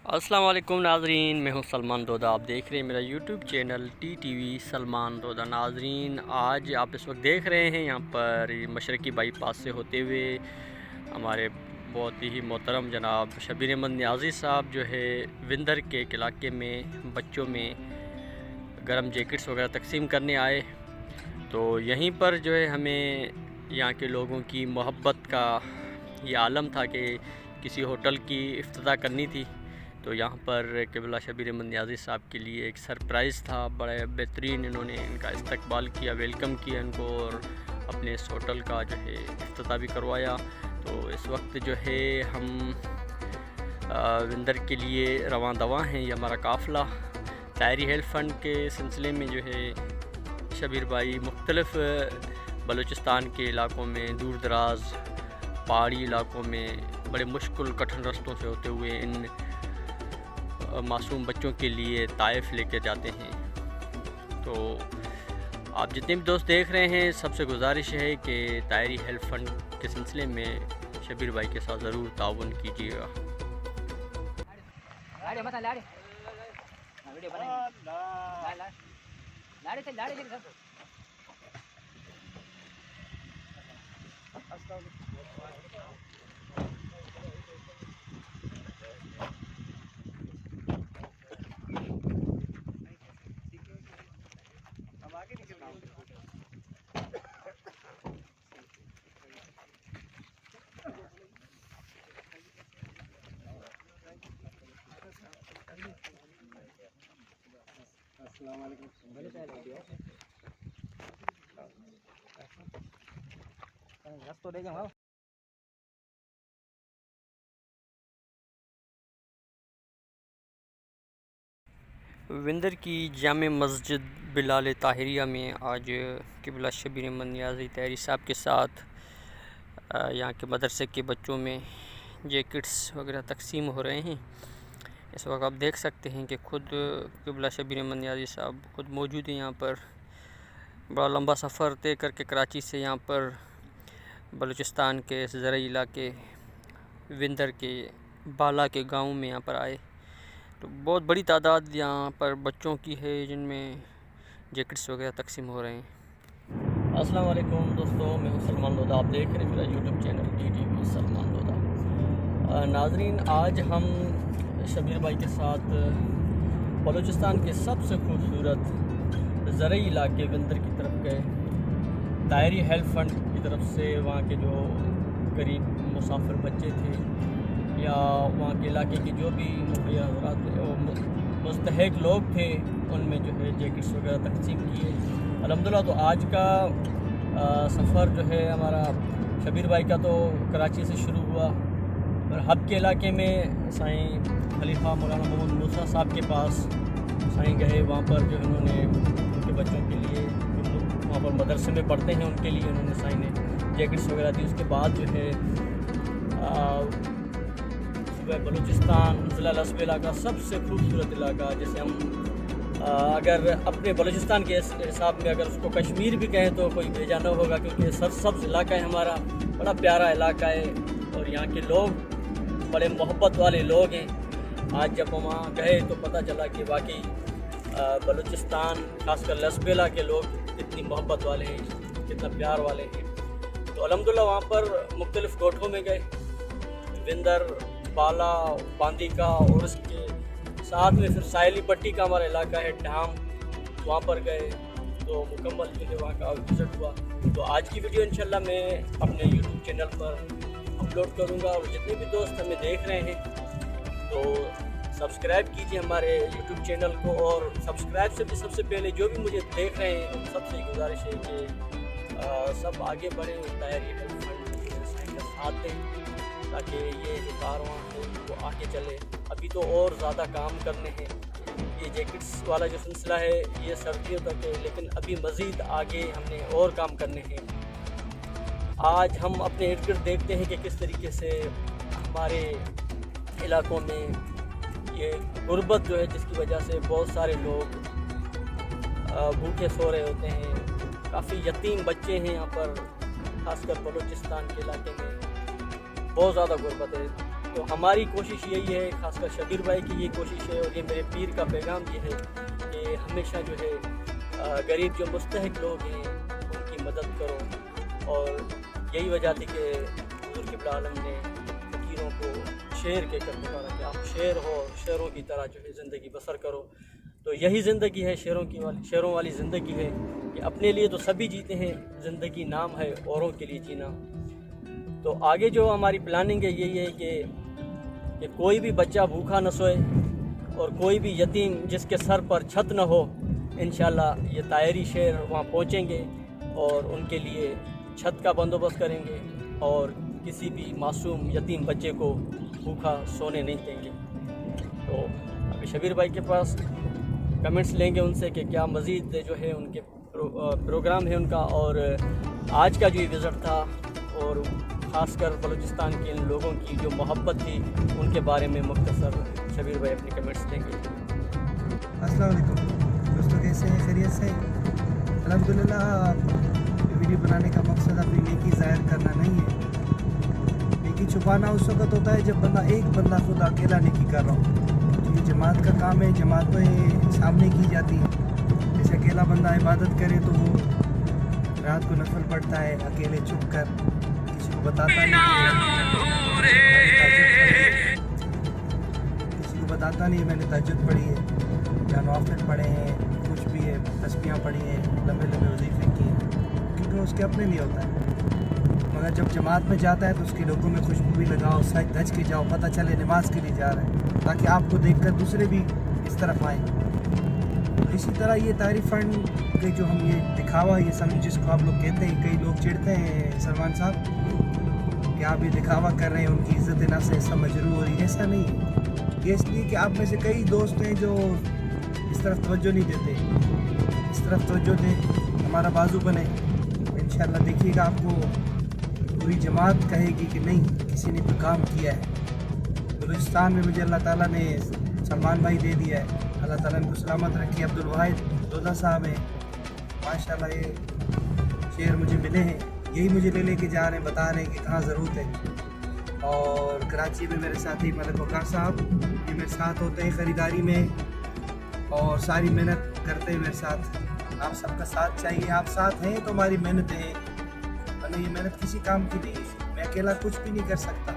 अस्सलाम वालेकुम नाजरीन, मैं हूं सलमान दोदा। आप देख रहे हैं मेरा YouTube channel TTV Salman Doda. नाजरीन, आज आप इस वक्त देख रहे हैं यहाँ पर मशरकी बाईपास से होते हुए हमारे बहुत ही मोहतरम जनाब शबीर अहमद नियाज़ी साहब जो है विंदर के एक इलाके में बच्चों में गर्म जैकेट्स वगैरह तकसीम करने आए। तो यहीं पर जो है हमें यहाँ के लोगों की मोहब्बत का ये आलम था कि किसी होटल की इफ्तिताह करनी थी। तो यहाँ पर क़िबला शबीर अहमद नियाज़ी साहब के लिए एक सरप्राइज़ था। बड़ा बेहतरीन इन्होंने इनका इस्तकबाल किया, वेलकम किया इनको और अपने इस होटल का जो है इफ्तिताह भी करवाया। तो इस वक्त जो है हम विंदर के लिए रवां दवा हैं। ये हमारा काफ़िला तायरी हेल्थ फ़ंड के सिलसिले में जो है शबीर भाई मुख्तलिफ़ बलूचिस्तान के इलाक़ों में, दूर दराज पहाड़ी इलाक़ों में बड़े मुश्किल कठिन रास्तों से होते हुए इन मासूम बच्चों के लिए ताइफ लेके जाते हैं। तो आप जितने भी दोस्त देख रहे हैं, सबसे गुजारिश है कि तायरी हेल्थ फ़ंड के सिलसिले में शबीर भाई के साथ ज़रूर ताउन कीजिएगा। विंदर की जामे मस्जिद बिलाल ताहिरिया में आज क़िबला शबीर अहमद नियाज़ी ताहिरी साहब के साथ यहाँ के मदरसे के बच्चों में जैकेट्स वगैरह तकसीम हो रहे हैं। इस वक्त आप देख सकते हैं कि खुद क़िबला शबीर अहमद नियाज़ी साहब खुद मौजूद हैं यहाँ पर। बड़ा लंबा सफ़र तय करके कराची से यहाँ पर बलूचिस्तान के इस ज़रई इलाके विंदर के बाला के गांव में यहाँ पर आए। तो बहुत बड़ी तादाद यहाँ पर बच्चों की है जिनमें जैकेट्स वगैरह तकसीम हो रहे हैं। अस्सलाम वालेकुम दोस्तों, मैं हूं सलमान दोदा। आप देख रहे हैं मेरा YouTube channel TTV Salman Doda. नाजरीन, आज हम शबीर भाई के साथ बलूचिस्तान के सबसे खूबसूरत ज़रई इलाके विंदर की तरफ गए। तायरी हेल्थ फ़ंड की तरफ से वहाँ के जो गरीब मुसाफिर बच्चे थे या वहाँ के इलाके के जो भी मुस्तहिक लोग थे, उनमें जो है जैकेट्स वगैरह तकसीम किए अल्हम्दुलिल्लाह। तो आज का सफ़र जो है हमारा शबीर भाई का तो कराची से शुरू हुआ और हब के इलाके में साईं खलीफा मौलाना मोहम्मद मूसा साहब के पास साईं गए। वहाँ पर जो इन्होंने उनके बच्चों के लिए वहाँ पर मदरसे में पढ़ते हैं उनके लिए उन्होंने साईं ने जैकेट्स वगैरह दी। उसके बाद जो है बलूचिस्तान ज़िला लसबेला का सबसे खूबसूरत इलाका, जैसे हम अगर अपने बलूचिस्तान के हिसाब में अगर उसको कश्मीर भी कहें तो कोई बेजा न होगा, क्योंकि सरसब्ज़ इलाका है हमारा, बड़ा प्यारा इलाका है और यहाँ के लोग बड़े मोहब्बत वाले लोग हैं। आज जब हम वहाँ गए तो पता चला कि वाकई बलूचिस्तान खासकर लसबेला के लोग कितनी मोहब्बत वाले हैं, कितना प्यार वाले हैं। तो अल्हम्दुलिल्लाह वहाँ पर मुख्तलिफ़ कोठों में गए, विंदर, बाला, बांदी का और उसके साथ में फिर साहिली पट्टी का हमारा इलाका है डाम, वहाँ पर गए। तो मुकम्मल जो है वहाँ का विज़िट हुआ। तो आज की वीडियो इंशाल्लाह मैं अपने यूट्यूब चैनल पर अपलोड करूँगा और जितने भी दोस्त हमें देख रहे हैं तो सब्सक्राइब कीजिए हमारे यूट्यूब चैनल को। और सब्सक्राइब से भी सबसे पहले जो भी मुझे देख रहे हैं उन सबसे गुजारिश है कि सब आगे बढ़ें, तायरी हेल्थ फ़ंड का साथ दें ताकि ये जो कारवां है वो आगे चले। अभी तो और ज़्यादा काम करने हैं। ये जैकेट्स वाला जो सिलसिला है ये सर्दियों तक है, लेकिन अभी मज़ीद आगे हमने और काम करने हैं। आज हम अपने इर्द गिर्द देखते हैं कि किस तरीके से हमारे इलाकों में ये गुर्बत जो है, जिसकी वजह से बहुत सारे लोग भूखे सो रहे होते हैं। काफ़ी यतीम बच्चे हैं यहाँ पर, खासकर बलूचिस्तान के इलाके में बहुत ज़्यादा गुर्बत है। तो हमारी कोशिश यही है, खासकर शबीर भाई की ये कोशिश है और ये मेरे पीर का पैगाम ये है कि हमेशा जो है गरीब जो मुस्तहिक लोग हैं उनकी मदद करो। और यही वजह थी कि हुज़ूर क़िबला आलम ने फ़कीरों को शेर कहकर पुकारा कि आप शेर हो, शेरों की तरह जो है ज़िंदगी बसर करो। तो यही ज़िंदगी है, शेरों वाली ज़िंदगी है कि अपने लिए तो सभी जीते हैं, ज़िंदगी नाम है औरों के लिए जीना। तो आगे जो हमारी प्लानिंग है यही है कि कोई भी बच्चा भूखा न सोए और कोई भी यतीम जिसके सर पर छत न हो, इंशाल्लाह ये तायरी शेर वहाँ पहुँचेंगे और उनके लिए छत का बंदोबस्त करेंगे और किसी भी मासूम यतीम बच्चे को भूखा सोने नहीं देंगे। तो अभी शबीर भाई के पास कमेंट्स लेंगे उनसे कि क्या मज़ीद जो है उनके प्रोग्राम है उनका, और आज का जो ये विज़िट था और ख़ासकर बलूचिस्तान के इन लोगों की जो मोहब्बत थी उनके बारे में मुख्तसर शबीर भाई अपने कमेंट्स देंगे। अस्सलाम वालेकुम दोस्तों, कैसे हैं? खैरियत से? अल्हम्दुलिल्लाह। वीडियो बनाने का मकसद अपनी नेकी ज़ाहिर करना नहीं है। नेकी छुपाना उस वक्त होता है जब एक बंदा खुद अकेला नेकी कर रहा हो। तो ये जमात का काम है, जमातें सामने की जाती हैं। जैसे अकेला बंदा इबादत करे तो वो रात को नफल पढ़ता है अकेले चुप कर, किसी को बताता नहीं, मैंने तहज्जुद पढ़ी है या नवाफिल पढ़े हैं, कुछ भी है, तस्बीहां पढ़ी हैं, लंबे लंबे वजीफे किए हैं, क्योंकि उसके अपने लिए होता है। मगर जब जमात में जाता है तो उसके लोगों में खुशबू भी लगाओ, सच धज के जाओ, पता चले नमाज के लिए जा रहे हैं, ताकि आपको देखकर दूसरे भी इस तरफ आएँ। इसी तरह ये तारीफ फंड के जो हम ये दिखावा, ये समझ जिसको आप लोग कहते हैं, कई लोग चिढ़ते हैं सलमान साहब कि आप ये दिखावा कर रहे हैं, उनकी इज़्ज़त नफ्स ऐसा मजरूह हो रही है। ऐसा नहीं है, ये इसलिए कि आप में से कई दोस्त हैं जो इस तरफ तवज्जो नहीं देते। इस तरफ तवज्जो दें, हमारा बाजू बने, इंशाल्लाह देखिएगा आपको पूरी जमात कहेगी कि नहीं, किसी ने कोई काम किया है। बलूचिस्तान में मुझे अल्लाह ताला ने सलमान भाई दे दिया है, अल्लाह ताला ने सलामत रखी। अब्दुल वाहिद दोदा साहब हैं, माशाल्लाह ये शेर मुझे मिले हैं, यही मुझे लेके जा रहे हैं, बता रहे हैं कि कहाँ ज़रूरत है। और कराची में मेरे साथी मलिक वकार साहब, ये मेरे साथ होते हैं ख़रीदारी में और सारी मेहनत करते हैं मेरे साथ। आप सबका साथ चाहिए, आप साथ हैं तो हमारी मेहनत है, वरना ये मेहनत किसी काम की नहीं है। मैं अकेला कुछ भी नहीं कर सकता।